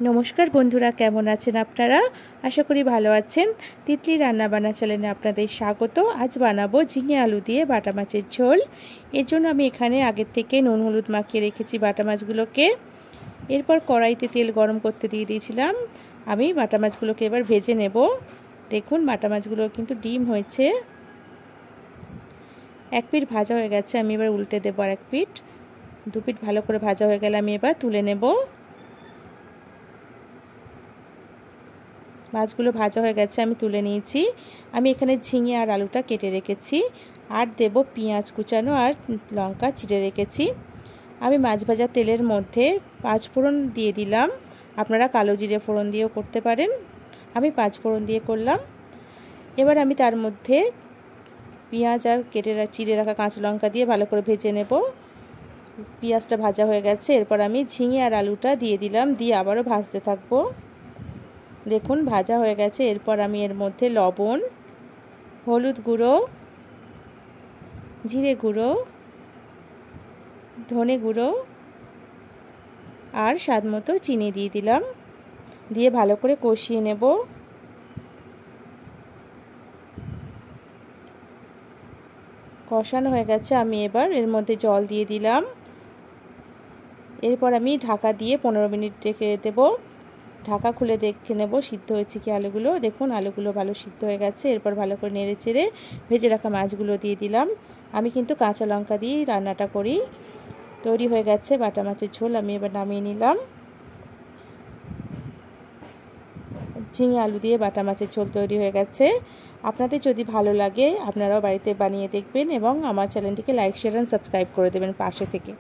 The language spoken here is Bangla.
নমস্কার বন্ধুরা, কেমন আছেন আপনারা? আশা করি ভালো আছেন। তিতলি রান্নাবান্না চ্যানেলে আপনাদের স্বাগত। আজ বানাবো ঝিঙে আলু দিয়ে বাটা মাছের ঝোল। এর জন্য আমি এখানে আগের থেকে নুন হলুদ মাখিয়ে রেখেছি বাটা মাছগুলোকে। এরপর কড়াইতে তেল গরম করতে দিয়ে দিয়েছিলাম। আমি বাটা মাছগুলোকে এবার ভেজে নেব। দেখুন বাটা মাছগুলো কিন্তু ডিম হয়েছে। এক পিঠ ভাজা হয়ে গেছে, আমি এবার উল্টে দেবো আর এক পিঠ। দু পিঠ ভালো করে ভাজা হয়ে গেলে আমি এবার তুলে নেব। মাছগুলো ভাজা হয়ে গেছে, আমি তুলে নিয়েছি। আমি এখানে ঝিঙে আর আলুটা কেটে রেখেছি, আর দেব পেঁয়াজ কুচানো আর লঙ্কা চিড়ে রেখেছি। আমি মাছ ভাজা তেলের মধ্যে 5 ফোড়ন দিয়ে দিলাম। আপনারা কালো জিরে ফোড়ন দিয়েও করতে পারেন, আমি 5 ফোড়ন দিয়ে করলাম। এবার আমি তার মধ্যে পেঁয়াজ আর কেটে চিড়ে রাখা কাঁচা লঙ্কা দিয়ে ভালো করে ভেজে নেব। পেঁয়াজটা ভাজা হয়ে গেছে, এরপর আমি ঝিঙে আর আলুটা দিয়ে দিলাম, দিয়ে আবারও ভাজতে থাকবো। দেখুন ভাজা হয়ে গেছে। এরপর আমি এর মধ্যে লবণ, হলুদ গুঁড়ো, জিরে গুঁড়ো, ধনে গুঁড়ো আর স্বাদ মতো চিনি দিয়ে দিলাম, দিয়ে ভালো করে কষিয়ে নেব। কষানো হয়ে গেছে, আমি এবার এর মধ্যে জল দিয়ে দিলাম। এরপর আমি ঢাকা দিয়ে 15 মিনিট রেখে দেবো। ঢাকা খুলে দেখে নেব সিদ্ধ হয়েছে কি আলুগুলো। দেখুন আলুগুলো ভালো সিদ্ধ হয়ে গেছে। এরপর ভালো করে নেড়ে চেড়ে ভেজে রাখা মাছগুলো দিয়ে দিলাম। আমি কিন্তু কাঁচা লঙ্কা দিয়েই রান্নাটা করি। তৈরি হয়ে গেছে বাটা মাছের ঝোল, আমি এবার নামিয়ে নিলাম। ঝিঙে আলু দিয়ে বাটা মাছের ঝোল তৈরি হয়ে গেছে। আপনাদের যদি ভালো লাগে আপনারাও বাড়িতে বানিয়ে দেখবেন এবং আমার চ্যানেলটিকে লাইক শেয়ার অ্যান্ড সাবস্ক্রাইব করে দেবেন পাশে থেকে।